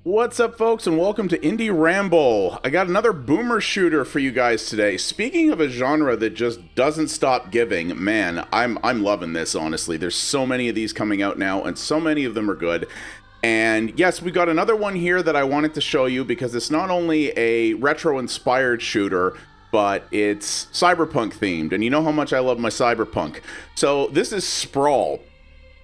What's up, folks, and welcome to Indie Ramble. I got another boomer shooter for you guys today. Speaking of a genre that just doesn't stop giving, man, I'm loving this, honestly. There's so many of these coming out now, and so many of them are good. And yes, we got another one here that I wanted to show you because it's not only a retro-inspired shooter, but it's Cyberpunk themed, and you know how much I love my Cyberpunk. So this is SPRAWL.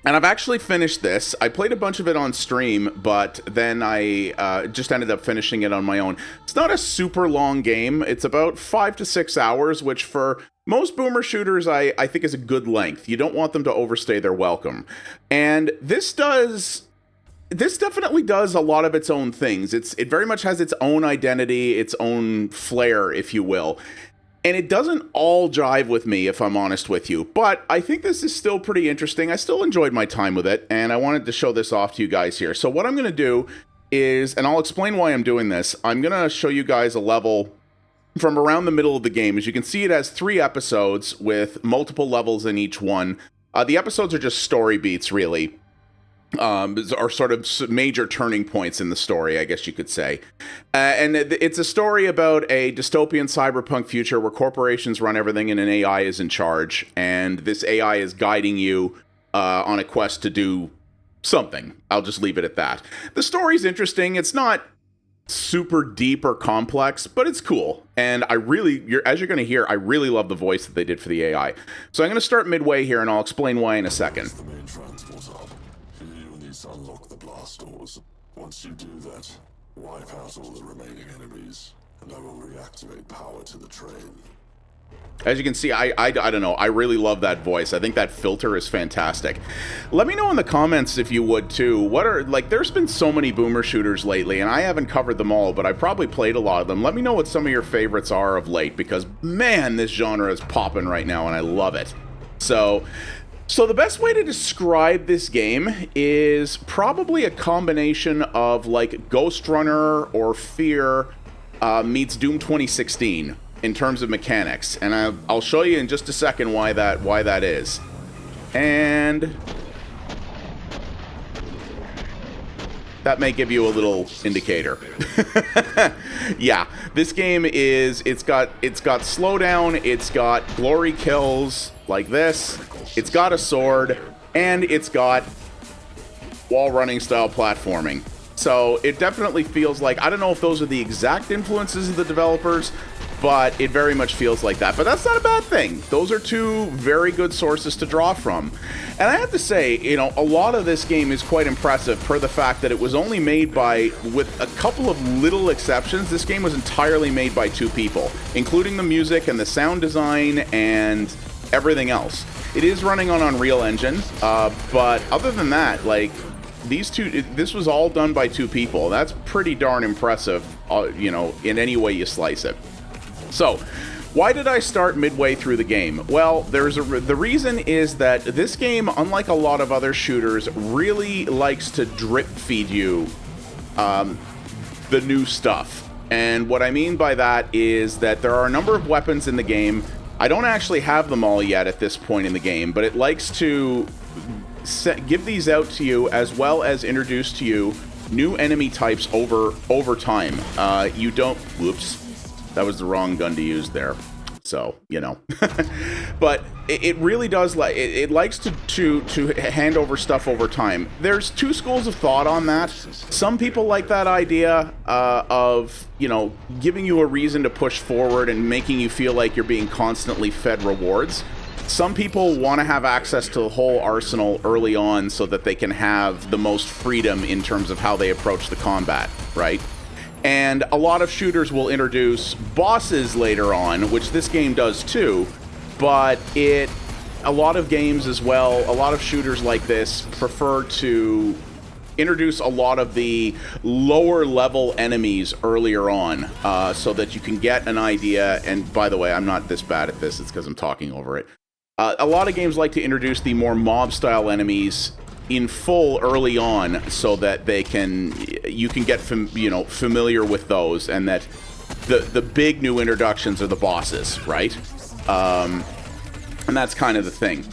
And I've actually finished this. I played a bunch of it on stream, but then I just ended up finishing it on my own. It's not a super long game. It's about 5 to 6 hours, which for most boomer shooters, I think is a good length. You don't want them to overstay their welcome. And this definitely does a lot of its own things. It very much has its own identity, its own flair, if you will. And it doesn't all jive with me, if I'm honest with you, but I think this is still pretty interesting. I still enjoyed my time with it, and I wanted to show this off to you guys here. So what I'm going to do is, and I'll explain why I'm doing this, I'm going to show you guys a level from around the middle of the game. As you can see, it has 3 episodes with multiple levels in each one. The episodes are just story beats, really. Are sort of major turning points in the story, I guess you could say. And it's a story about a dystopian cyberpunk future where corporations run everything and an AI is in charge. And this AI is guiding you on a quest to do something. I'll just leave it at that. The story's interesting. It's not super deep or complex, but it's cool. And as you're going to hear, I really love the voice that they did for the AI. So I'm going to start midway here, and I'll explain why in a second. Unlock the blast doors. Once you do that, wipe out all the remaining enemies, and I will reactivate power to the train. As you can see, I don't know, I really love that voice. I think that filter is fantastic. Let me know in the comments if you would too. There's been so many boomer shooters lately, and I haven't covered them all, but I've probably played a lot of them. Let me know what some of your favorites are of late, because man, this genre is popping right now, and I love it. So the best way to describe this game is probably a combination of like Ghostrunner or Fear meets Doom 2016 in terms of mechanics, and I'll show you in just a second why that is. And that may give you a little indicator. Yeah, this game it's got slowdown, it's got glory kills like this, it's got a sword, and it's got wall running style platforming. So it definitely feels like, I don't know if those are the exact influences of the developers, but it very much feels like that. But that's not a bad thing. Those are 2 very good sources to draw from. And I have to say, you know, a lot of this game is quite impressive per the fact that it was only made with a couple of little exceptions, this game was entirely made by 2 people, including the music and the sound design and everything else. It is running on Unreal Engine, but other than that, like, this was all done by 2 people. That's pretty darn impressive, you know, in any way you slice it. So, why did I start midway through the game? Well, the reason is that this game, unlike a lot of other shooters, really likes to drip feed you the new stuff. And what I mean by that is that there are a number of weapons in the game. I don't actually have them all yet at this point in the game, but it likes to give these out to you as well as introduce to you new enemy types over time. Whoops. That was the wrong gun to use there. So, you know. But it really does, it likes to hand over stuff over time. There's 2 schools of thought on that. Some people like that idea of, you know, giving you a reason to push forward and making you feel like you're being constantly fed rewards. Some people want to have access to the whole arsenal early on so that they can have the most freedom in terms of how they approach the combat, right? And a lot of shooters will introduce bosses later on, which this game does too, but a lot of games as well, a lot of shooters like this prefer to introduce a lot of the lower level enemies earlier on, so that you can get an idea. And by the way, I'm not this bad at this, it's because I'm talking over it. A lot of games like to introduce the more mob style enemies in full early on, so that you can get familiar with those, and that the big new introductions are the bosses, right? And that's kind of the thing.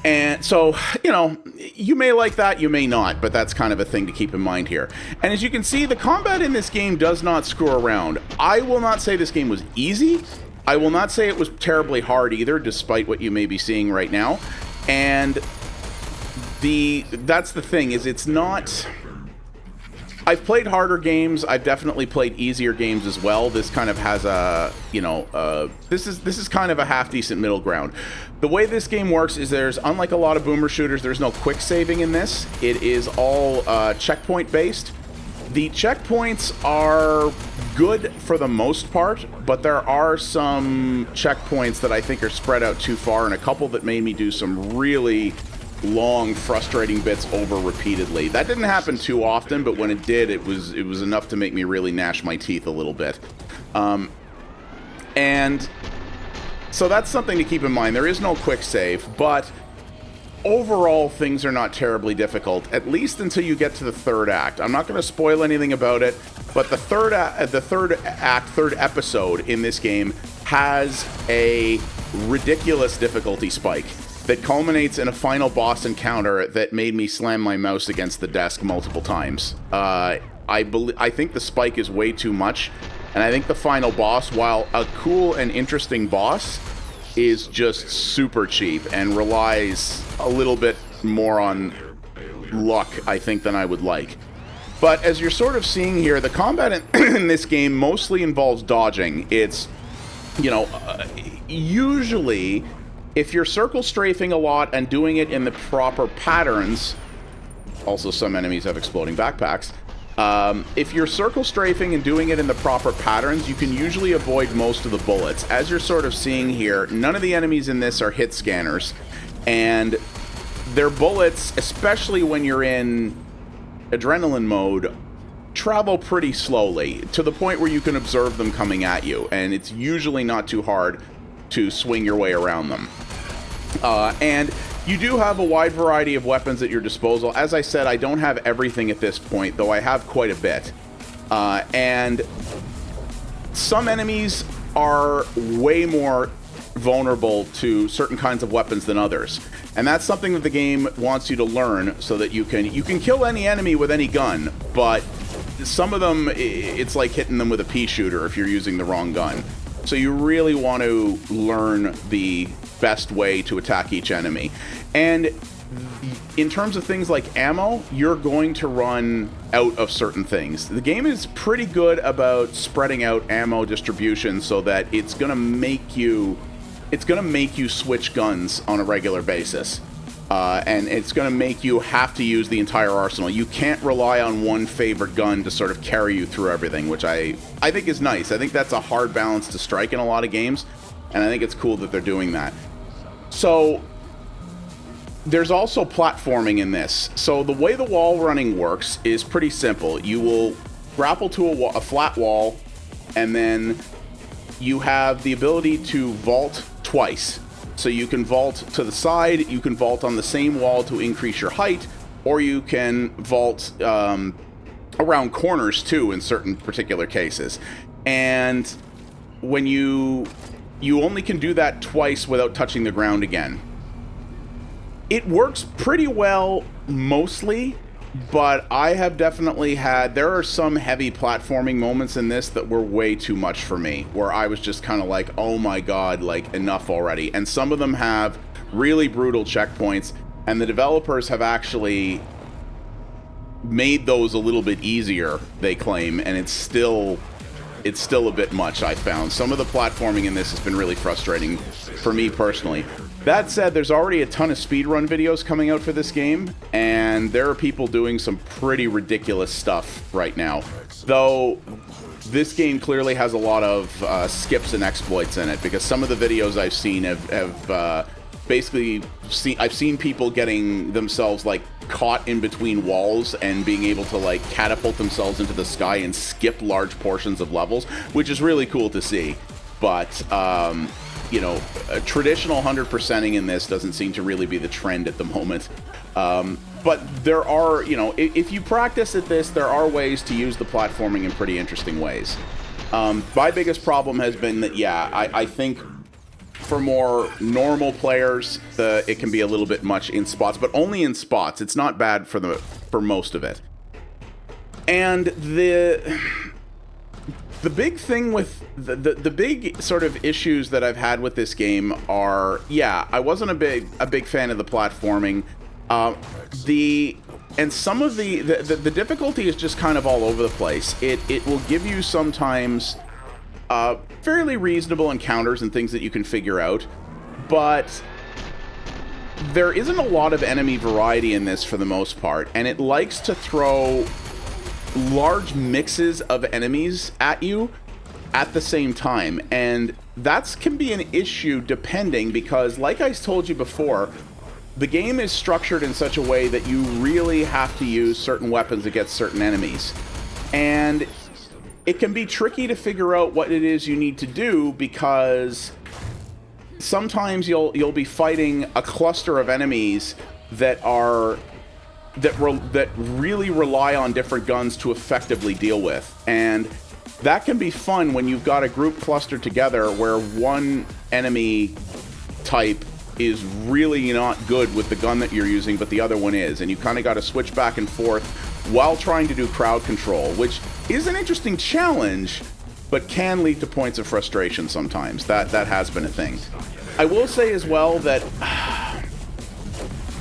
And so, you know, you may like that, you may not, but that's kind of a thing to keep in mind here. And as you can see, the combat in this game does not screw around. I will not say this game was easy. I will not say it was terribly hard either, despite what you may be seeing right now. And that's the thing, is it's not... I've played harder games. I've definitely played easier games as well. This kind of has a, you know, this is kind of a half-decent middle ground. The way this game works is unlike a lot of boomer shooters, there's no quick saving in this. It is all checkpoint-based. The checkpoints are good for the most part, but there are some checkpoints that I think are spread out too far, and a couple that made me do some really long, frustrating bits over repeatedly. That didn't happen too often, but when it did, it was enough to make me really gnash my teeth a little bit. And so that's something to keep in mind. There is no quick save, but overall, things are not terribly difficult, at least until you get to the third act. I'm not going to spoil anything about it, but the third episode in this game has a ridiculous difficulty spike that culminates in a final boss encounter that made me slam my mouse against the desk multiple times. I think the spike is way too much, and I think the final boss, while a cool and interesting boss, is just super cheap and relies a little bit more on luck, I think, than I would like. But as you're sort of seeing here, the combat in this game mostly involves dodging. It's, you know, usually, if you're circle strafing a lot and doing it in the proper patterns, also some enemies have exploding backpacks, if you're circle strafing and doing it in the proper patterns, you can usually avoid most of the bullets. As you're sort of seeing here, none of the enemies in this are hit scanners, and their bullets, especially when you're in adrenaline mode, travel pretty slowly, to the point where you can observe them coming at you, and it's usually not too hard to swing your way around them. And you do have a wide variety of weapons at your disposal. As I said, I don't have everything at this point, though I have quite a bit. And some enemies are way more vulnerable to certain kinds of weapons than others. And that's something that the game wants you to learn, so that you can kill any enemy with any gun, but some of them, it's like hitting them with a pea shooter if you're using the wrong gun. So you really want to learn the best way to attack each enemy. And in terms of things like ammo, you're going to run out of certain things. The game is pretty good about spreading out ammo distribution so that it's going to make you switch guns on a regular basis. And it's going to make you have to use the entire arsenal. You can't rely on one favorite gun to sort of carry you through everything, which I think is nice. I think that's a hard balance to strike in a lot of games, and I think it's cool that they're doing that. So there's also platforming in this. So the way the wall running works is pretty simple. You will grapple to a flat wall, and then you have the ability to vault twice. So you can vault to the side, you can vault on the same wall to increase your height, or you can vault around corners too in certain particular cases. And when you only can do that twice without touching the ground again. It works pretty well mostly, but I have definitely there are some heavy platforming moments in this that were way too much for me, where I was just kind of like, oh my god, like, enough already. And some of them have really brutal checkpoints, and the developers have actually made those a little bit easier, they claim, and it's still a bit much, I found. Some of the platforming in this has been really frustrating for me personally. That said, there's already a ton of speedrun videos coming out for this game, and there are people doing some pretty ridiculous stuff right now. Though, this game clearly has a lot of skips and exploits in it, because some of the videos I've seen have basically I've seen people getting themselves like caught in between walls and being able to like catapult themselves into the sky and skip large portions of levels, which is really cool to see. But you know, a traditional 100%ing in this doesn't seem to really be the trend at the moment. But there are, you know, if you practice at this, there are ways to use the platforming in pretty interesting ways. My biggest problem has been that, yeah, I think for more normal players, it can be a little bit much in spots, but only in spots. It's not bad for most of it. And the big thing with the big sort of issues that I've had with this game are, yeah, I wasn't a big fan of the platforming. And some of the difficulty is just kind of all over the place. It will give you sometimes fairly reasonable encounters and things that you can figure out, but there isn't a lot of enemy variety in this for the most part, and it likes to throw large mixes of enemies at you at the same time, and that can be an issue depending, because like I told you before, the game is structured in such a way that you really have to use certain weapons against certain enemies, and it can be tricky to figure out what it is you need to do, because sometimes you'll be fighting a cluster of enemies that really rely on different guns to effectively deal with, and that can be fun when you've got a group clustered together where one enemy type is really not good with the gun that you're using, but the other one is, and you kind of got to switch back and forth while trying to do crowd control, which is an interesting challenge, but can lead to points of frustration sometimes. That has been a thing. I will say as well that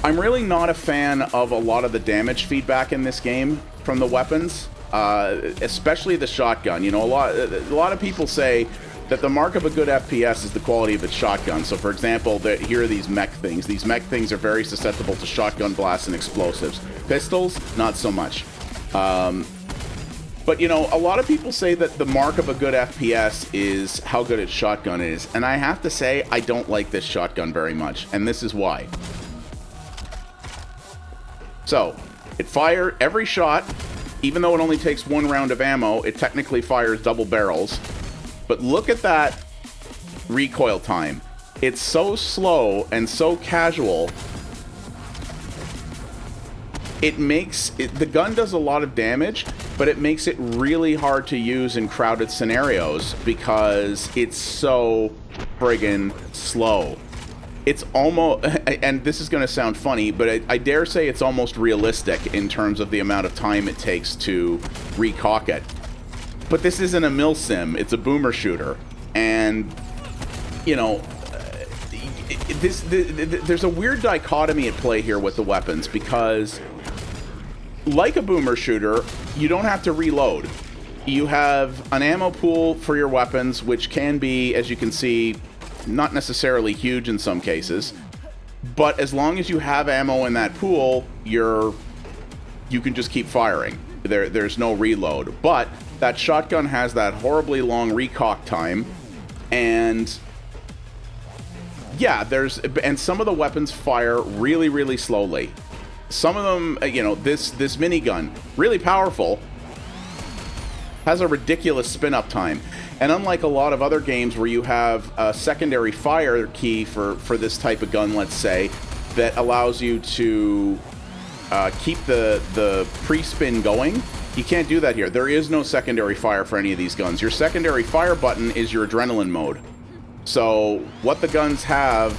I'm really not a fan of a lot of the damage feedback in this game from the weapons, especially the shotgun. You know, a lot of people say that the mark of a good FPS is the quality of its shotgun. So, for example, here are these mech things. These mech things are very susceptible to shotgun blasts and explosives. Pistols, not so much. But, you know, a lot of people say that the mark of a good FPS is how good its shotgun is. And I have to say, I don't like this shotgun very much. And this is why. So, it fires every shot, even though it only takes one round of ammo, it technically fires double barrels. But look at that recoil time. It's so slow and so casual. It makes the gun does a lot of damage, but it makes it really hard to use in crowded scenarios because it's so friggin' slow. It's almost, and this is going to sound funny, but I dare say it's almost realistic in terms of the amount of time it takes to recock it. But this isn't a mill sim, it's a boomer shooter. And, you know, there's a weird dichotomy at play here with the weapons, because like a boomer shooter, you don't have to reload. You have an ammo pool for your weapons, which can be, as you can see, not necessarily huge in some cases, but as long as you have ammo in that pool, you can just keep firing. There's no reload. But that shotgun has that horribly long recock time, and yeah, and some of the weapons fire really, really slowly. Some of them, you know, this minigun, really powerful, has a ridiculous spin-up time. And unlike a lot of other games where you have a secondary fire key for this type of gun, let's say, that allows you to keep the pre-spin going, you can't do that here. There is no secondary fire for any of these guns. Your secondary fire button is your adrenaline mode. So what the guns have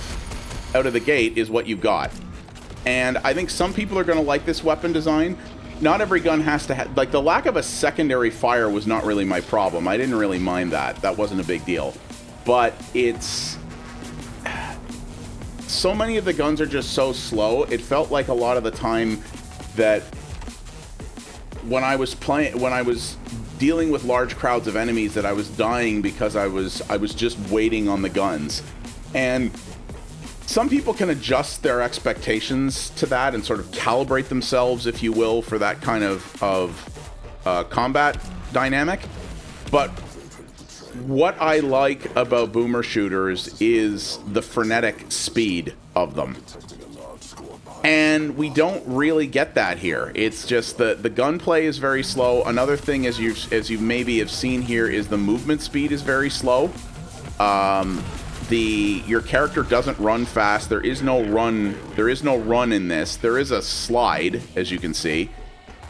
out of the gate is what you've got. And I think some people are going to like this weapon design. Not every gun has to have... Like, the lack of a secondary fire was not really my problem. I didn't really mind that. That wasn't a big deal. But it's... So many of the guns are just so slow. It felt like a lot of the time that when I was dealing with large crowds of enemies, that I was dying because I was just waiting on the guns. And some people can adjust their expectations to that and sort of calibrate themselves, if you will, for that kind of combat dynamic. But what I like about boomer shooters is the frenetic speed of them. And we don't really get that here. It's just the gunplay is very slow. Another thing, as you maybe have seen here, is the movement speed is very slow. Your character doesn't run fast. There is no run. There is no run in this. There is a slide, as you can see,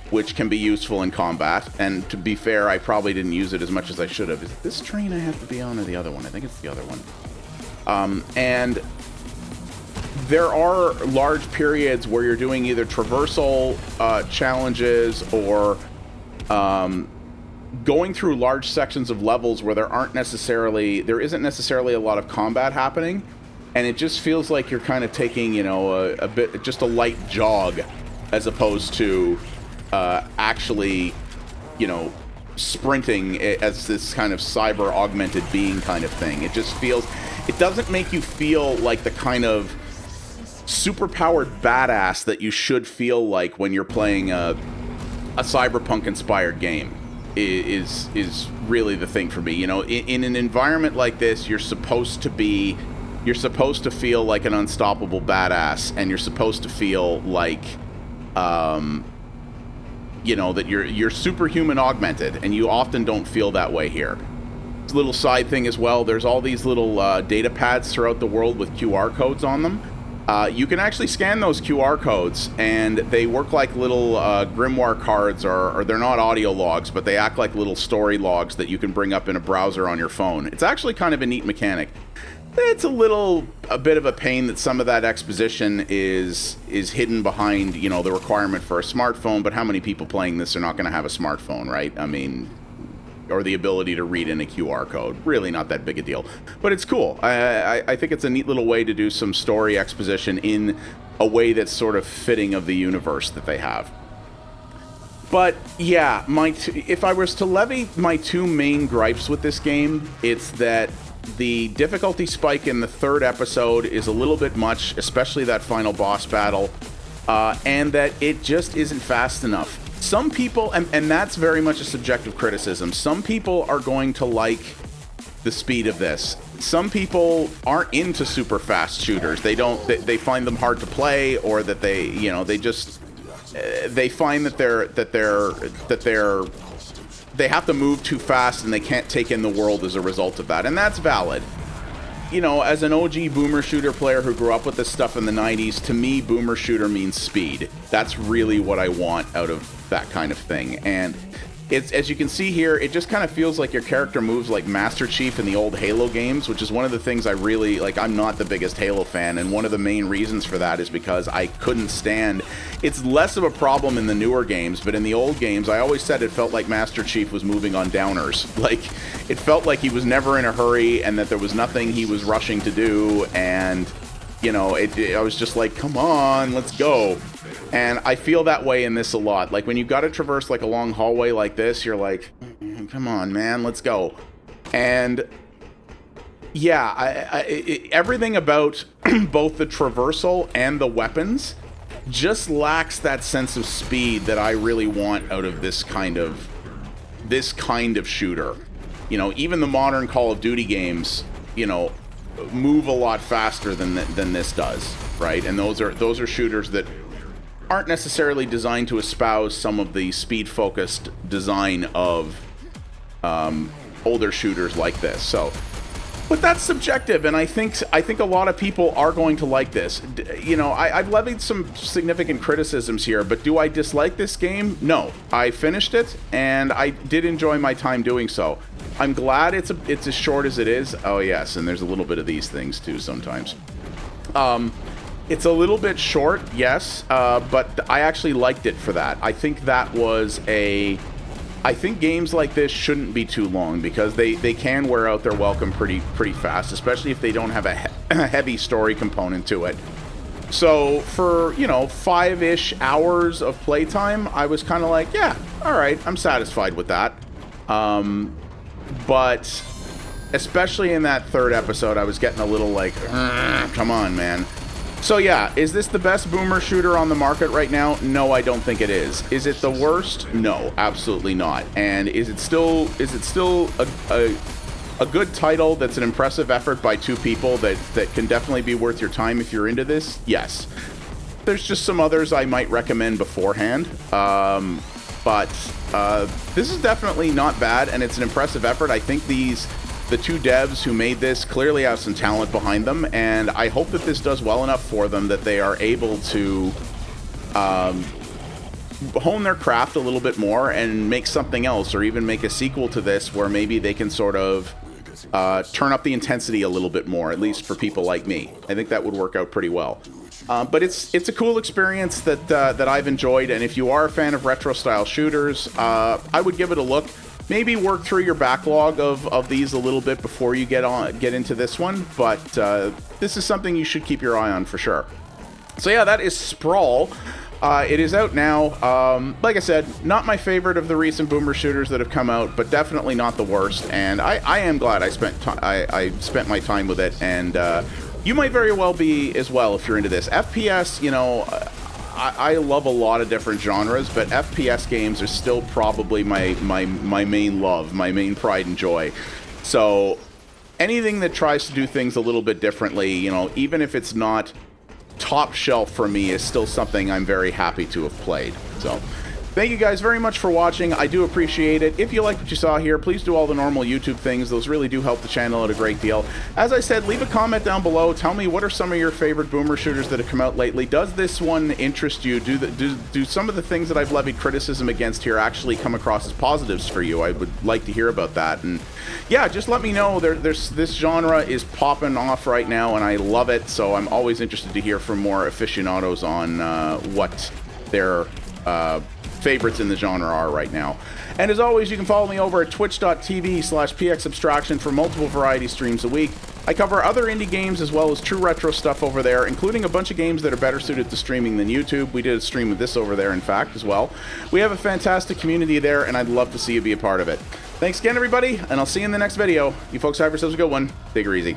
which can be useful in combat. And to be fair, I probably didn't use it as much as I should have. Is it this train I have to be on, or the other one? I think it's the other one. And there are large periods where you're doing either traversal challenges or going through large sections of levels where there isn't necessarily a lot of combat happening, and it just feels like you're kind of taking, you know, just a light jog, as opposed to actually, you know, sprinting as this kind of cyber augmented being kind of thing. It just feels, it doesn't make you feel like the kind of super-powered badass that you should feel like when you're playing a Cyberpunk inspired game. Is really the thing for me. You know, in an environment like this, you're supposed to feel like an unstoppable badass, and you're supposed to feel like you know, that you're superhuman augmented, and you often don't feel that way here. Little side thing as well, there's all these little data pads throughout the world with QR codes on them. You can actually scan those QR codes, and they work like little grimoire cards, or they're not audio logs, but they act like little story logs that you can bring up in a browser on your phone. It's actually kind of a neat mechanic. It's a bit of a pain that some of that exposition is hidden behind, you know, the requirement for a smartphone, but how many people playing this are not going to have a smartphone, right? I mean, or the ability to read in a QR code. Really not that big a deal. But it's cool. I think it's a neat little way to do some story exposition in a way that's sort of fitting of the universe that they have. But yeah, if I was to levy my two main gripes with this game, it's that the difficulty spike in the third episode is a little bit much, especially that final boss battle, and that it just isn't fast enough. Some people, and that's very much a subjective criticism, some people are going to like the speed of this. Some people aren't into super fast shooters. They find them hard to play, or that they, you know, they find that they have to move too fast and they can't take in the world as a result of that. And that's valid. You know, as an OG boomer shooter player who grew up with this stuff in the 90s, to me, boomer shooter means speed. That's really what I want out of that kind of thing. And it's, as you can see here, it just kind of feels like your character moves like Master Chief in the old Halo games, which is one of the things I really like. I'm not the biggest Halo fan, and one of the main reasons for that is because I couldn't stand. It's less of a problem in the newer games, but in the old games, I always said it felt like Master Chief was moving on downers. Like, it felt like he was never in a hurry, and that there was nothing he was rushing to do, and, you know, I was just like, come on, let's go. And I feel that way in this a lot. Like, when you've got to traverse like a long hallway like this, you're like, come on, man, let's go. And yeah, everything about both the traversal and the weapons just lacks that sense of speed that I really want out of this kind of shooter. You know, even the modern Call of Duty games, you know, move a lot faster than this does, right? And those are shooters that aren't necessarily designed to espouse some of the speed-focused design of older shooters like this. So, but that's subjective, and I think a lot of people are going to like this. You know, I've levied some significant criticisms here, but do I dislike this game? No. I finished it, and I did enjoy my time doing so. I'm glad it's as short as it is. Oh yes, and there's a little bit of these things too sometimes. It's a little bit short, yes, but I actually liked it for that. I think I think games like this shouldn't be too long, because they can wear out their welcome pretty fast, especially if they don't have a heavy story component to it. So for, you know, 5-ish hours of playtime, I was kind of like, yeah, all right, I'm satisfied with that. But especially in that third episode, I was getting a little like, come on, man. So yeah, is this the best boomer shooter on the market right now? No, I don't think it is. Is it the worst? No, absolutely not. And is it still a good title that's an impressive effort by two people that can definitely be worth your time if you're into this? Yes. There's just some others I might recommend beforehand. But this is definitely not bad, and it's an impressive effort. I think the two devs who made this clearly have some talent behind them, and I hope that this does well enough for them that they are able to hone their craft a little bit more and make something else, or even make a sequel to this where maybe they can sort of turn up the intensity a little bit more, at least for people like me. I think that would work out pretty well. But it's a cool experience that I've enjoyed, and if you are a fan of retro-style shooters, I would give it a look. Maybe work through your backlog of these a little bit before you get into this one, but this is something you should keep your eye on for sure. So yeah, that is SPRAWL. It is out now. Like I said, not my favorite of the recent boomer shooters that have come out, but definitely not the worst. And I am glad I spent my time with it, and you might very well be as well if you're into this. FPS, you know, I love a lot of different genres, but FPS games are still probably my main love, my main pride and joy. So anything that tries to do things a little bit differently, you know, even if it's not top shelf for me, is still something I'm very happy to have played. So thank you guys very much for watching. I do appreciate it. If you liked what you saw here, please do all the normal YouTube things. Those really do help the channel out a great deal. As I said, leave a comment down below. Tell me, what are some of your favorite boomer shooters that have come out lately? Does this one interest you? Do some of the things that I've levied criticism against here actually come across as positives for you? I would like to hear about that. And yeah, just let me know. This genre is popping off right now, and I love it. So I'm always interested to hear from more aficionados on what their favorites in the genre are right now. And as always, you can follow me over at twitch.tv/pxabstraction for multiple variety streams a week. I cover other indie games as well as true retro stuff over there, including a bunch of games that are better suited to streaming than YouTube. We did a stream of this over there, in fact, as well. We have a fantastic community there, and I'd love to see you be a part of it. Thanks again, everybody, and I'll see you in the next video. You folks have yourselves a good one. Take her easy.